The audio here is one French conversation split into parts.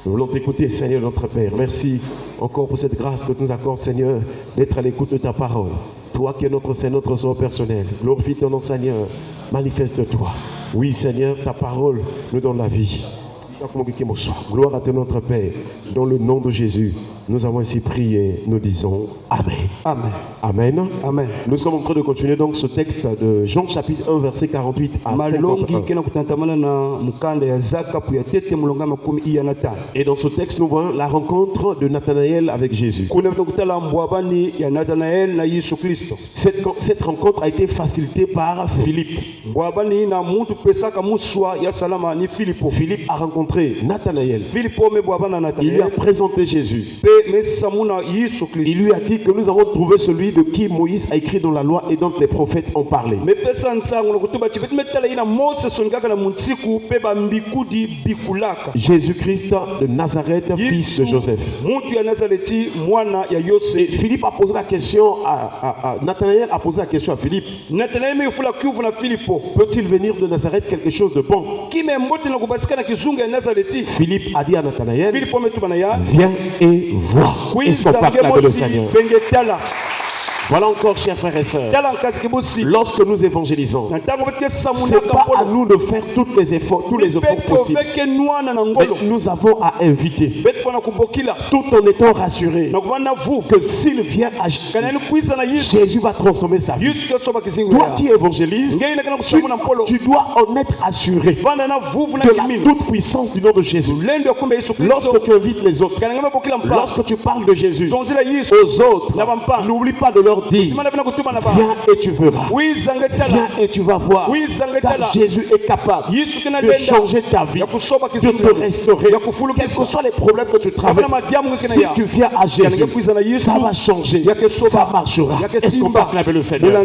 Nous voulons t'écouter, Seigneur, notre Père. Merci encore pour cette grâce que tu nous accordes, Seigneur, d'être à l'écoute de ta parole. Toi qui es notre Seigneur, notre Sauveur personnel, glorifie ton nom, Seigneur. Manifeste-toi. Oui, Seigneur, ta parole nous donne la vie. Gloire à ton notre Père. Dans le nom de Jésus, nous avons ainsi prié. Nous disons Amen. Amen. Amen. Amen. Nous sommes en train de continuer donc ce texte de Jean chapitre 1 verset 48 à 51. Et dans ce texte, nous voyons la rencontre de Nathanaël avec Jésus. Cette rencontre a été facilitée par Philippe. Philippe a rencontré Nathanaël. Il lui a présenté Jésus. Il lui a dit que nous avons trouvé celui de qui Moïse a écrit dans la loi et dont les prophètes ont parlé. Jésus-Christ de Nazareth, fils de Joseph. Et Philippe a posé la question à Nathanaël a posé la question à Philippe. Peut-il venir de Nazareth quelque chose de bon? Philippe a dit à Nathanaël, viens et vois. Est-ce qu'on peut acclamer le Seigneur? Voilà encore, chers frères et sœurs, lorsque nous évangélisons, ce n'est pas à nous de faire tous les efforts possibles. Mais nous avons à inviter, tout en étant rassurés que s'il vient à Jésus va transformer sa vie. Toi qui évangélises, tu dois en être assuré de la toute puissance du nom de Jésus. Lorsque tu invites les autres, lorsque tu parles de Jésus aux autres, n'oublie pas de leur dire, viens et tu verras, viens et tu vas voir, car Jésus est capable de changer ta vie, de te restaurer, quels que soient les problèmes que tu traverses. Si tu viens à Jésus, ça va changer, ça marchera. Est-ce qu'on peut acclamer le Seigneur?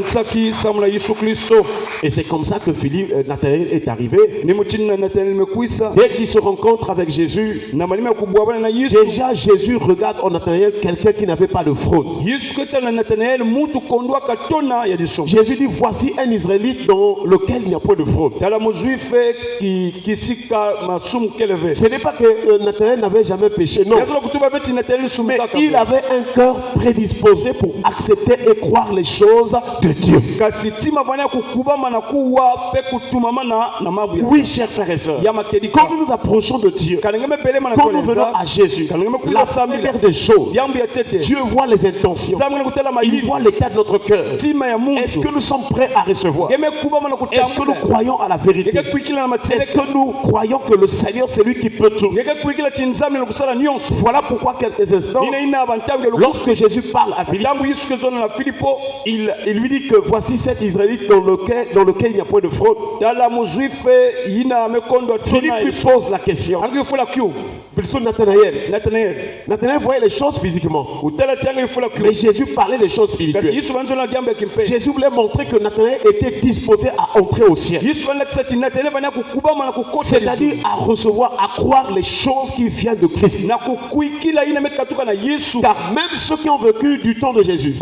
Et c'est comme ça que Nathanaël est arrivé. Dès qu'il se rencontre avec Jésus, déjà Jésus regarde en Nathanaël quelqu'un qui n'avait pas de fraude. Jésus dit, voici un Israélite dans lequel il n'y a pas de fraude. Ce n'est pas que Nathanaël n'avait jamais péché, non. Mais il avait un cœur prédisposé pour accepter et croire les choses de Dieu. Oui, chers frères et sœurs, quand nous nous approchons de Dieu, quand nous venons à Jésus, la première des choses, Dieu voit les intentions, il voit l'état de notre cœur. Est-ce que nous sommes prêts à recevoir? Est-ce que nous croyons à la vérité? Est-ce que nous croyons que le Seigneur c'est lui qui peut tout? Voilà pourquoi quelques instants, lorsque Jésus parle à Philippe, il lui dit que voici cet Israélite dans lequel il n'y a point de fraude. Philippe lui pose la question. Plutôt Nathanaël voyait les choses physiquement, mais Jésus parlait des choses spirituelles. Jésus voulait montrer que Nathanaël était disposé à entrer au ciel, c'est-à-dire à recevoir, à croire les choses qui viennent de Christ. Car même ceux qui ont vécu du temps de Jésus,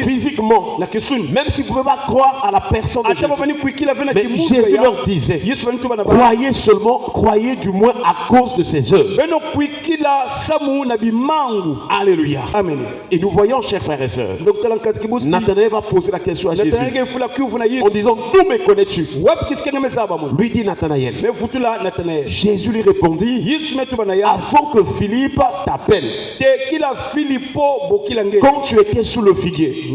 physiquement, même s'ils ne pouvaient pas croire à la personne de Jésus, mais Jésus leur disait, croyez seulement, croyez du moins à cause de ses œuvres. Alléluia. Amen. Et nous voyons, chers frères et sœurs, Nathanaël va poser la question à Jésus en disant, d'où me connais-tu? Lui dit Nathanaël. Jésus lui répondit, avant que Philippe t'appelle, quand tu étais sous le figuier,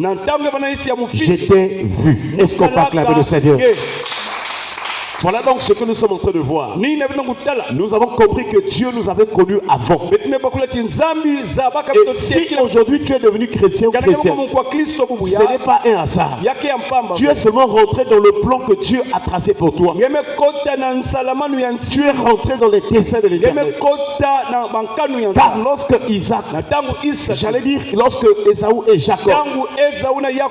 je t'ai vu. Est-ce qu'on peut acclamer le Seigneur? Voilà donc ce que nous sommes en train de voir. Nous avons compris que Dieu nous avait connus avant. Et si aujourd'hui tu es devenu chrétien ou chrétienne, ce n'est pas un hasard. Tu es seulement rentré dans le plan que Dieu a tracé pour toi. Tu es rentré dans les desseins de l'Éternel. Car lorsque j'allais dire lorsque Ésaü et Jacob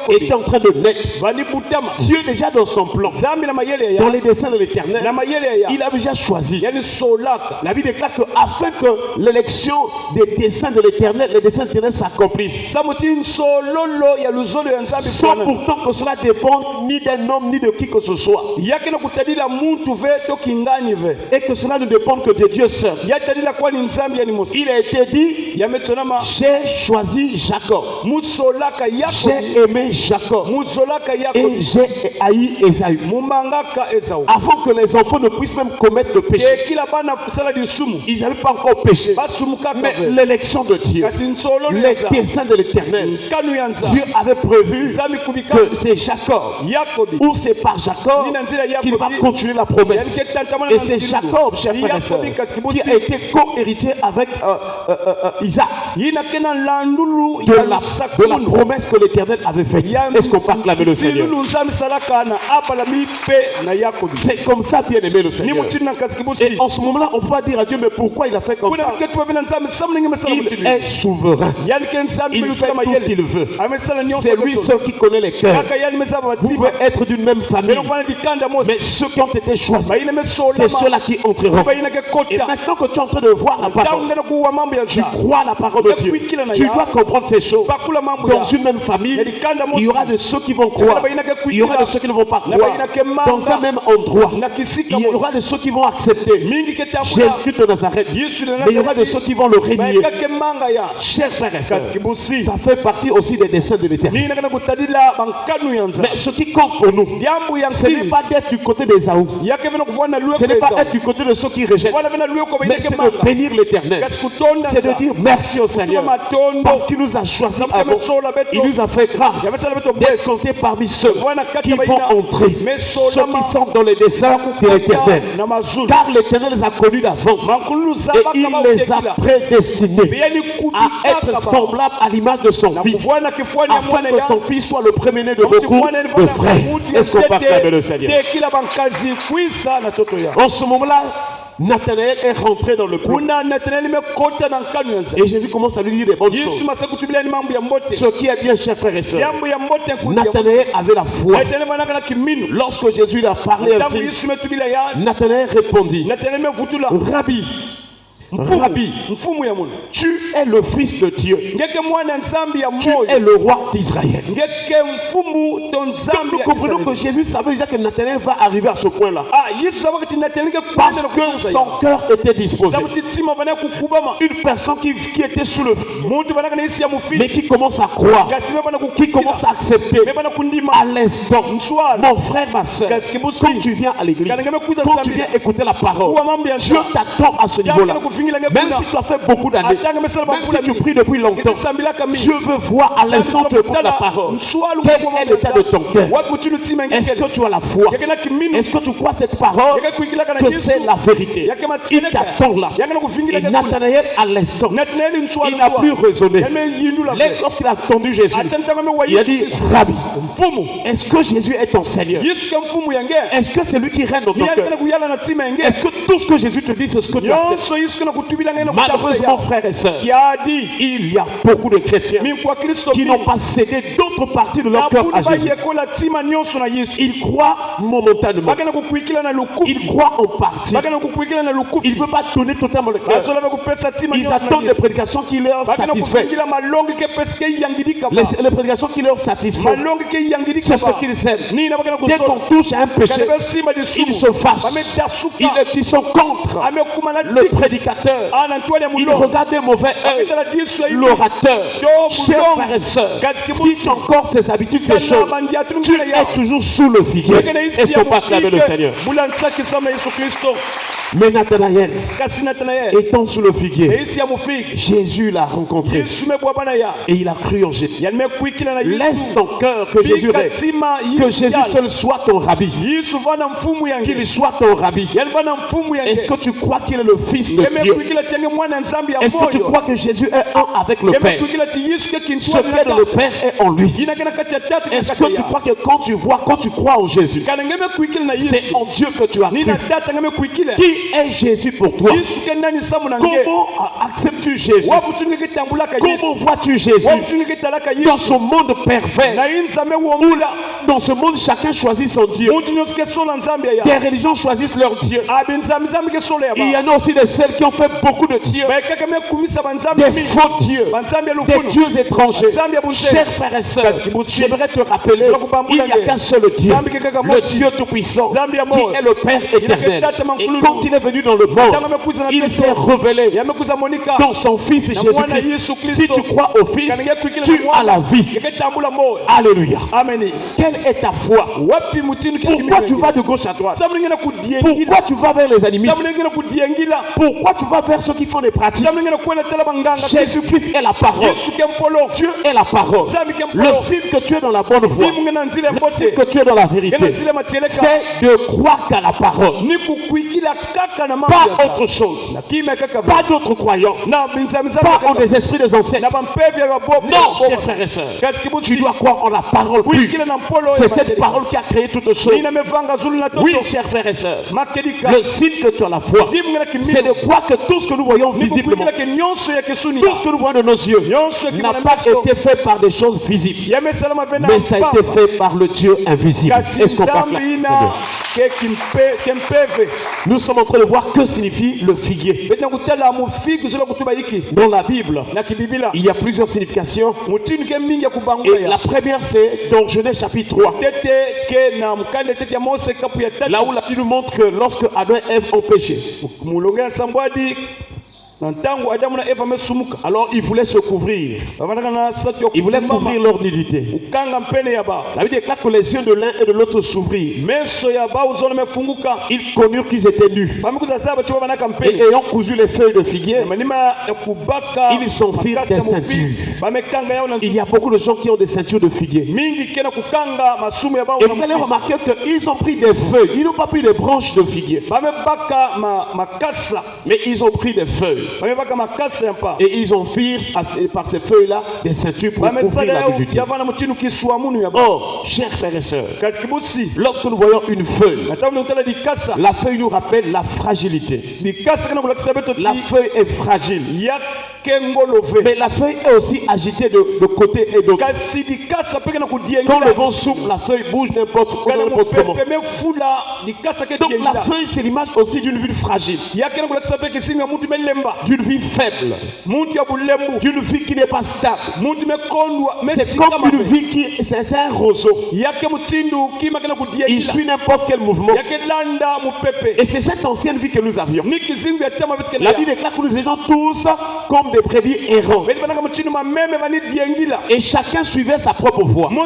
étaient en train de naître, Dieu déjà dans son plan, dans les desseins de l'Éternel, il avait déjà choisi. La Bible déclare qu'afin que l'élection des desseins de l'Éternel, les desseins de l'Éternel s'accomplissent, sans pourtant que cela dépende ni d'un homme ni de qui que ce soit, et que cela ne dépend que de Dieu seul. Il a été dit, j'ai choisi Jacob, j'ai aimé Jacob et j'ai haï Ésaü, avant que les enfants ne puissent même commettre le péché. Ils n'avaient pas encore péché, mais l'élection de Dieu, les desseins de l'Éternel, Dieu avait prévu que c'est Jacob, ou c'est par Jacob qu'il va continuer la promesse. Et c'est Jacob, chers frères et sœurs, qui a été co-héritier avec Isaac de la promesse que l'Éternel avait faite. Est-ce qu'on peut acclamer le Seigneur? C'est comme ça, bien aimé le Seigneur. Et en ce moment-là, on peut dire à Dieu, mais pourquoi il a fait comme ça? Il est souverain. Il fait tout ce qu'il veut. C'est lui seul qui connaît les cœurs. Vous pouvez être d'une même famille, mais ceux qui ont été choisis, c'est ceux-là qui entreront. Et maintenant que tu es en train de voir la parole, tu crois la parole de Dieu, tu dois comprendre ces choses. Dans une même famille, il y aura de ceux qui vont croire, il y aura de ceux qui ne vont pas croire. Dans un même endroit, il y aura de ceux qui vont accepter Jésus de Nazareth, mais il y aura de ceux qui vont le régner. Chers frères et sœurs, ça fait partie aussi des desseins de l'Éternel. Mais ce qui compte pour nous, ce n'est pas d'être du côté des Ésaü, ce n'est pas être du côté de ceux qui rejettent, mais c'est de bénir l'Éternel, c'est de dire merci au Seigneur parce qu'il nous a choisis avant, il nous a fait grâce d'être comptés parmi ceux qui vont entrer, ceux qui sont dans les desseins de l'Éternel, car l'Éternel les a connus d'avance et il les a prédestinés à être semblables à l'image de son Fils, afin que son Fils soit le premier-né de beaucoup de frères. Est-ce qu'on peut acclamer le Seigneur? En ce moment-là, Nathanaël est rentré dans le couple. Et Jésus commence à lui dire des bonnes choses. Ce qui est bien, chers frères et sœurs, Nathanaël avait la foi. Lorsque Jésus lui a parlé ainsi, Nathanaël répondit, Rabbi, Rabbi, tu es le Fils de Dieu, tu es le roi d'Israël. Nous comprenons que Jésus savait déjà que Nathanaël va arriver à ce point-là, parce que son cœur était disposé. Une personne qui était sous le feu, mais qui commence à croire, qui commence à accepter à l'instant. Mon frère, ma soeur, quand tu viens à l'église, quand tu viens écouter la parole, Dieu t'attend à ce niveau-là. Même si tu as fait beaucoup d'années, même si tu pries depuis longtemps, Dieu veut voir à l'instant où tu écoutes la parole, quel est l'état de ton cœur. Est-ce que tu as la foi? Est-ce que tu crois cette parole que c'est la vérité? Il t'attend là. Et Nathanaël, à l'instant, il n'a plus raisonné. Lorsqu'il a entendu Jésus, il a dit, Rabbi, est-ce que Jésus est ton Seigneur? Est-ce que c'est lui qui règne dans ton cœur? Est-ce que tout ce que Jésus te dit, c'est ce que tu acceptes? Malheureusement, frères et sœurs, il y a beaucoup de chrétiens qui n'ont pas cédé d'autres parties de leur cœur à Jésus. Ils croient momentanément, ils croient en partie, ils ne veulent pas donner totalement le cœur. Ils attendent des prédications qui leur satisfait. Les prédications qui leur satisfont, c'est ce qu'ils aiment. Dès qu'on touche à un péché, ils se fâchent, ils sont contre le prédicateur. Il regarde des mauvais œil l'orateur. Chers frères et sœurs, si tu as encore ces habitudes, ces choses, tu es toujours sous le figuier. Est-ce qu'on peut acclamer le Seigneur? Mais Nathanaël, étant sous le figuier, Jésus l'a rencontré et il a cru en Jésus. Laisse son cœur que Jésus règne, que Jésus seul soit ton rabbi, qu'il soit ton rabbi. Est-ce que tu crois qu'il est le Fils de Dieu? Est-ce que tu crois que Jésus est un avec le Père? Ce fait de le Père est en lui. Est-ce que tu crois que quand tu crois en Jésus, c'est en Dieu que tu as cru? Qui est Jésus pour toi? Comment acceptes-tu Jésus? Comment vois-tu Jésus? Dans ce monde pervers, où là, dans ce monde chacun choisit son Dieu. Des religions choisissent leur Dieu. Il y en a aussi de celles qui ont fait beaucoup de dieux, des faux dieux, des dieux étrangers. Chers frères et sœurs, j'aimerais te rappeler, il n'y a qu'un seul Dieu, le Dieu Tout-Puissant, qui est le Père éternel. Et quand il est venu dans le monde, il s'est révélé dans son Fils Jésus-Christ. Si tu crois au Fils, tu as la vie. Alléluia. Quelle est ta foi? Pourquoi tu vas de gauche à droite? Pourquoi tu vas vers les animistes? Pourquoi tu vas vers ceux qui font des pratiques? Jésus-Christ est la parole. Dieu est la parole. Le signe que tu es dans la bonne voie, le signe que tu es dans la vérité, c'est de croire qu'à la parole. Pas autre chose. Pas d'autres croyants. Pas en des esprits des ancêtres. Non, chers frères et sœurs. Tu dois croire en la parole pure. C'est cette parole qui a créé toutes choses. Oui, chers frères et sœurs. Le signe que tu as la foi, c'est de croire que tout ce que nous voyons visiblement, tout ce que nous voyons de nos yeux, n'a pas été fait par des choses visibles, mais ça a été fait par le Dieu invisible. Est-ce qu'on parle là? Nous sommes en train de voir que signifie le figuier. Dans la Bible, il y a plusieurs significations. Et la première, c'est dans Genèse chapitre 3. Là où la Bible nous montre que lorsque Adam et Ève ont péché, alors ils voulaient se couvrir. Ils voulaient couvrir leur nudité. La Bible déclare que les yeux de l'un et de l'autre s'ouvrirent. Ils connurent qu'ils étaient nus. Et ayant cousu les feuilles de figuier, ils s'enfirent des ceintures. Il y a beaucoup de gens qui ont des ceintures de figuier. Et vous allez remarquer qu'ils ont pris des feuilles. Ils n'ont pas pris des branches de figuier. Mais ils ont pris des feuilles. Et ils ont fait par ces feuilles-là des ceintures pour couvrir la nudité. Or, chers frères et sœurs, lorsque nous voyons une feuille, la feuille nous rappelle la fragilité. La feuille est fragile. Mais la feuille est aussi agitée de côté et d'autre. Quand le vent souffle, la feuille bouge n'importe comment. Donc la feuille, c'est l'image aussi d'une vie fragile, d'une vie faible, d'une vie qui n'est pas stable. C'est comme une vie qui c'est un roseau. Il suit n'importe quel mouvement. Et c'est cette ancienne vie que nous avions. La Bible déclare que nous étions tous comme des brebis errants. Et chacun suivait sa propre voie. Mais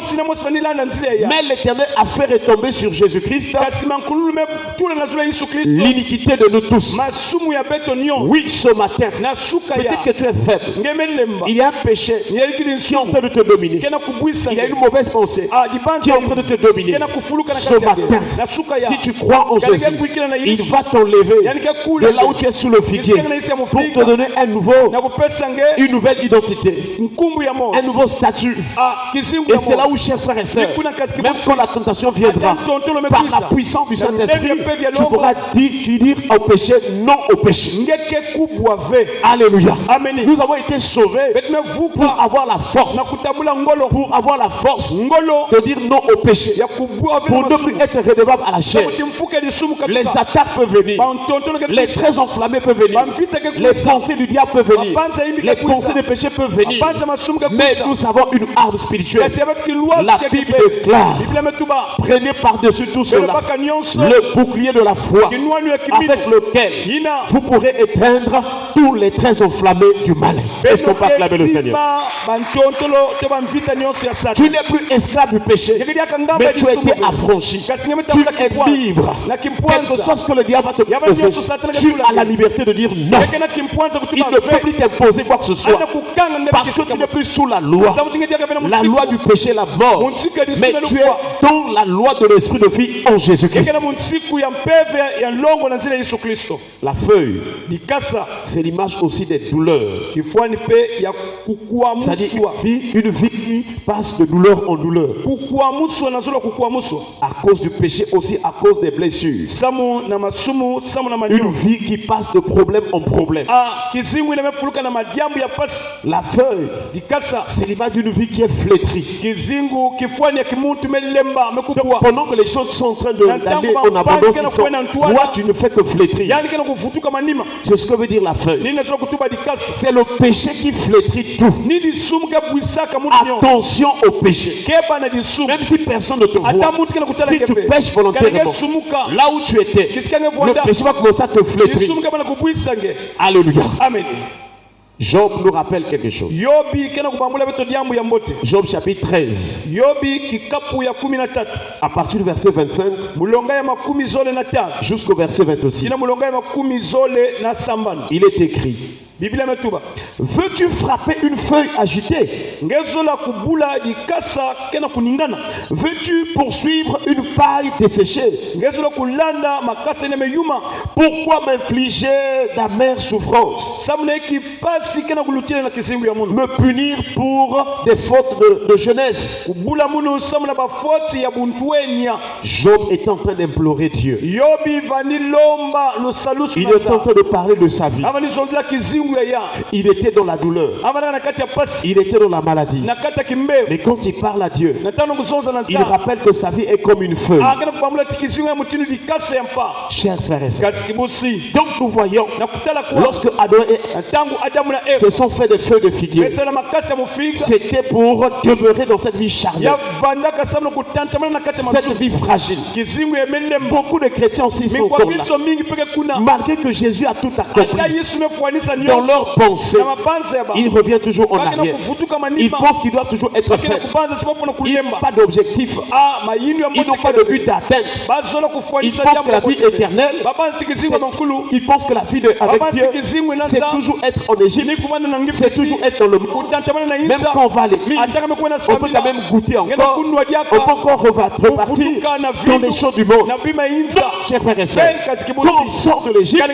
l'Éternel a fait retomber sur Jésus-Christ l'iniquité de nous tous. Oui, ce matin, peut-être que tu es faible. Il y a un péché qui est en train de te dominer. Il y a une mauvaise pensée qui est en train de te dominer. Ce matin, si tu crois en Jésus, il va t'enlever de là où tu es sous le figuier pour te donner une nouvelle identité, un nouveau statut. Et c'est là où, chers frères et sœurs, même quand la tentation viendra, par la puissance du Saint-Esprit, tu pourras dire au péché, non au péché. Alléluia. Nous avons été sauvés pour avoir la force, de dire non au péché, pour ne plus être redevable à la chair. Les attaques peuvent venir, les traits enflammés peuvent venir, les pensées du diable peuvent venir, les pensées de péché peuvent venir, mais nous avons une arme spirituelle. La Bible déclare: prenez par-dessus tout cela le bouclier de la foi, avec lequel vous pourrez éteindre tous les traits enflammés du malin. Est-ce qu'on peut acclamer le Seigneur? Tu n'es plus esclave du péché, mais tu as été affranchi. Tu es libre. Quel que soit ce que le diable va te proposer, tu as la liberté de dire non. Il ne peut plus t'imposer quoi que ce soit, parce que tu n'es plus sous la loi du péché, la mort, mais tu es dans la loi de l'esprit de vie en Jésus-Christ. La feuille, c'est l'image aussi des douleurs. C'est-à-dire une vie qui passe de douleur en douleur. À cause du péché aussi, à cause des blessures. Une vie qui passe de problème en problème. La feuille, c'est l'image d'une vie qui est flétrie. Donc, pendant que les choses sont en train d'aller en abondance, toi tu ne fais que flétrir. C'est ce que veut dire la feuille. C'est le péché qui flétrit tout. Attention au péché. Même si personne ne te voit, si tu pêches volontairement, là où tu étais, le péché va commencer à te flétrir. Alléluia. Amen. Job nous rappelle quelque chose. Job chapitre 13. À partir du verset 25 jusqu'au verset 26. Il est écrit: veux-tu frapper une feuille agitée? Veux-tu poursuivre une paille desséchée? Pourquoi m'infliger d'amères souffrances? Me punir pour des fautes de jeunesse. Job est en train d'implorer Dieu. Il est en train de parler de sa vie. Il était dans la douleur. Il était dans la maladie. Mais quand il parle à Dieu, il rappelle que sa vie est comme une feuille. Chers frères et sœurs, donc nous voyons, lorsque Adam et se sont fait des feuilles de figuier, c'était pour demeurer dans cette vie charnelle, cette vie fragile. Beaucoup de chrétiens aussi sont comme là. Malgré que Jésus a tout accompli, dans leur pensée, il revient toujours en arrière. Ils pensent qu'ils doivent toujours être faits. Ils n'ont pas d'objectif. Ils n'ont pas de but à atteindre. Ils pensent que la vie éternelle, ils pensent que la vie avec Dieu, c'est toujours être en Égypte, c'est toujours être dans le monde. Même quand on va à l'église, on peut quand même goûter encore, on peut encore repartir dans les choses du monde. Chers frères et sœurs, quand on sort de l'Égypte, on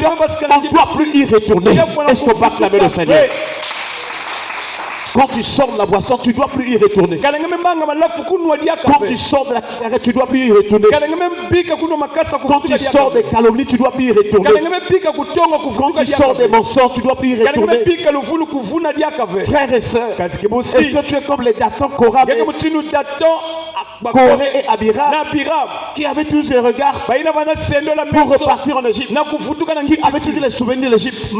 ne doit plus y retourner. Est-ce qu'on va clamer le Seigneur? Quand tu sors de la boisson, tu ne dois plus y retourner. Quand tu sors de la cigarette, tu ne dois plus y retourner. Quand tu sors des calomnies, tu ne dois plus y retourner. Quand tu sors des mensonges, tu ne dois plus y retourner. Frères et sœurs, est-ce que tu es comme les Dathan, Korah et Abiram, qui avaient tous les regards pour repartir en Égypte, qui avaient tous les souvenirs de l'Égypte?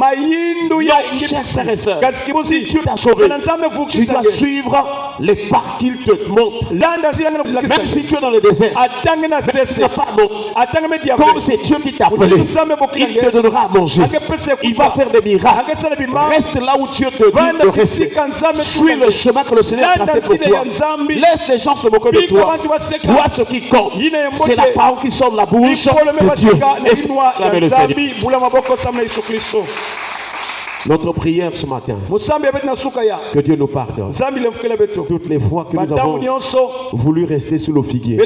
Chers frères et sœurs, si Dieu t'a sauvé, tu dois suivre les pas qu'il te montre. Même si tu es dans le désert, ne pas monter. Comme c'est Dieu qui t'a appelé, il te donnera à manger. Il va faire des miracles. Reste là où Dieu te dit de rester. Suis le chemin que le Seigneur a tracé pour toi. Laisse les gens se moquer de toi. Toi, ce qui compte, c'est la parole qui sort de la bouche de Dieu. Acclamez le Seigneur. Notre prière ce matin, que Dieu nous pardonne toutes les fois que nous avons voulu rester sous le figuier.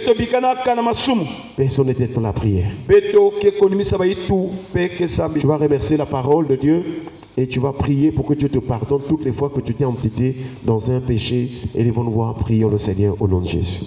Personne n'était dans la prière. Tu vas remercier la parole de Dieu et tu vas prier pour que Dieu te pardonne toutes les fois que tu t'es entêté dans un péché. Et les vont nous voir prier le Seigneur au nom de Jésus.